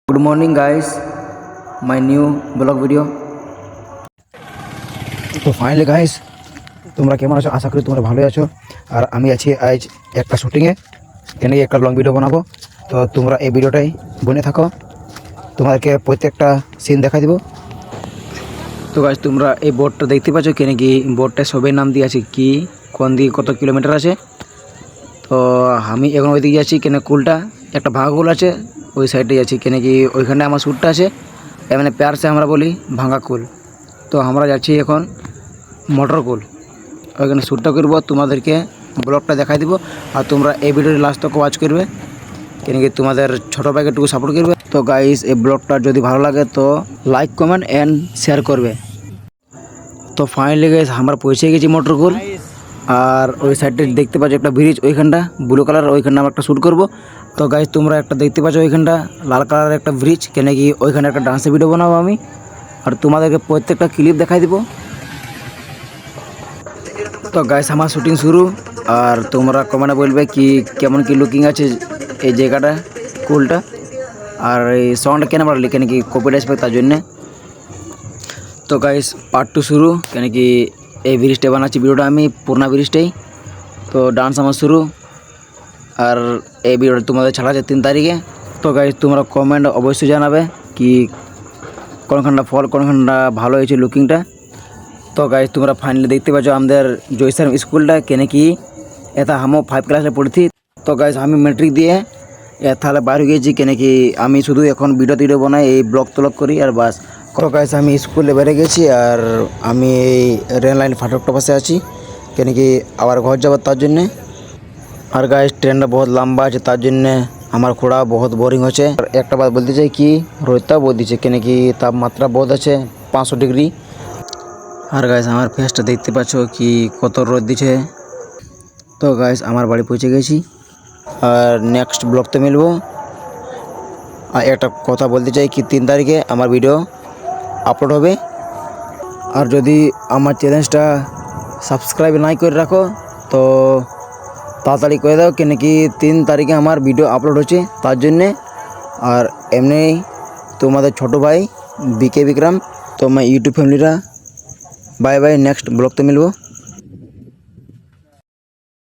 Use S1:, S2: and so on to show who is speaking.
S1: Good morning guys, my new blog video.
S2: তো finally guys, তোমরা কেমন আছো? আশা করি তোমরা ভালোই আছো। আর আমি আছি আজ একটা শুটিংয়ে, এখানে একটা লং ভিডিও বানাবো। তো তোমরা এই ভিডিওটাই বনে থাকো, তোমাদেরকে প্রত্যেকটা সিন দেখা দিব।
S1: তো গাইস তোমরা এই বোর্ডটা দেখতে পাচ্ছ, কেন কি বোর্ডটা সবাই নাম দিয়ে আছে কি কোন দিকে কত কিলোমিটার আছে। তো আমি এখন ওই দিকে যাচ্ছি, কেন কুলটা একটা ভাঙা কুল আছে ওই সাইডে যাচ্ছি, কেন কি ওইখানে আমার শ্যুটটা আছে, মানে প্যার সে আমরা বলি ভাঙা কুল। তো আমরা যাচ্ছি এখন মোটর কুল, ওইখানে শ্যুটটা করবো, তোমাদেরকে ব্লগটা দেখাই দিব। আর তোমরা এই ভিডিওর লাস্ট তক ওয়াচ করবে, কেন কি তোমাদের ছোটো ভাইকে একটু সাপোর্ট করবে। তো গাইস এই ব্লগটা যদি ভালো লাগে তো লাইক কমেন্ট অ্যান্ড শেয়ার করবে। তো ফাইনালি গাইস আমরা পৌঁছে গেছি মোটরকুল। আর ওই সাইডে দেখতে পাচ্ছ একটা ব্রিজ, ওইখানটা ব্লু কালার, ওইখানটা আমরা একটা শ্যুট করবো। তো গাইস তোমরা একটা দেখতে পাচ্ছ ওইখানটা লাল কালারের একটা ব্রিজ, কেন কি ওইখানে একটা ডান্সের ভিডিও বানাবো আমি, আর তোমাদেরকে প্রত্যেকটা ক্লিপ দেখাই দিব। তো গাইস আমার শুটিং শুরু, আর তোমরা কমেন্টে বলবে কি কেমন কি লুকিং আছে এই জায়গাটা কুলটা। আর এই সাউন্ডটা কেন বাড়ালি, কেন কি কপিরাইট আসবে তার জন্যে। তো গাইস পার্ট 2 শুরু, কেন কি এই ব্রিজটা বানাচ্ছি ভিডিওটা আমি পুরোনো ব্রিজটাই। তো ডান্স আমার শুরু, আর এই ভিডিওটা তোমাদের ছাড়া আছে 3 তারিখে। তো গাইস তোমরা কমেন্ট অবশ্যই জানাবে কি কোনখানটা ফল কোনখানটা ভালো হয়েছে লুকিংটা। তো গাইস তোমরা ফাইনালি দেখতে পাচ্ছ আমাদের জয়সার স্কুলটা, কেন কি এটা আমিও 5 ক্লাসে পড়ছি। তো গাইস আমি ম্যাট্রিক দিয়ে তাহলে বাইরে গিয়েছি, কেন কি আমি শুধু এখন ভিডিও বানাই, এই ব্লগ তলগ করি আর বাস। তো গাইস আমি স্কুলে বেরিয়ে গেছি, আর আমি এই রেল লাইন ফাটকটা পাশে আছি, কেন কি আবার ঘর যাবার তার জন্যে। আর গাইস ট্রেনটা বহুত লম্বা আছে, তার জন্যে আমার ঘোড়া বহুত বোরিং হচ্ছে। আর একটা বাত বলতে চাই কি রোদটাও বহুত দিচ্ছে, কেন কি তাপমাত্রা বহুত আছে 500 ডিগ্রি। আর গাইস আমার ফেসটা দেখতে পাচ্ছ কি কত রোদ দিচ্ছে। তো গাইস আমার বাড়ি পৌঁছে গেছি, আর নেক্সট ব্লগতে মিলবো। আর একটা কথা বলতে চাই কি 3 তারিখে আমার ভিডিও আপলোড হবে। আর যদি আমার চ্যানেলটা সাবস্ক্রাইব নাই করে রাখো তো তাড়াতাড়ি করে দাও, কেন কি 3 তারিখে আমার ভিডিও আপলোড হচ্ছে তার জন্যে। আর এমনি তোমাদের ছোটো ভাই বিকে বিক্রম। তো আমার ইউটিউব ফ্যামিলিরা বাই বাই, নেক্সট ব্লগতে মিলবো।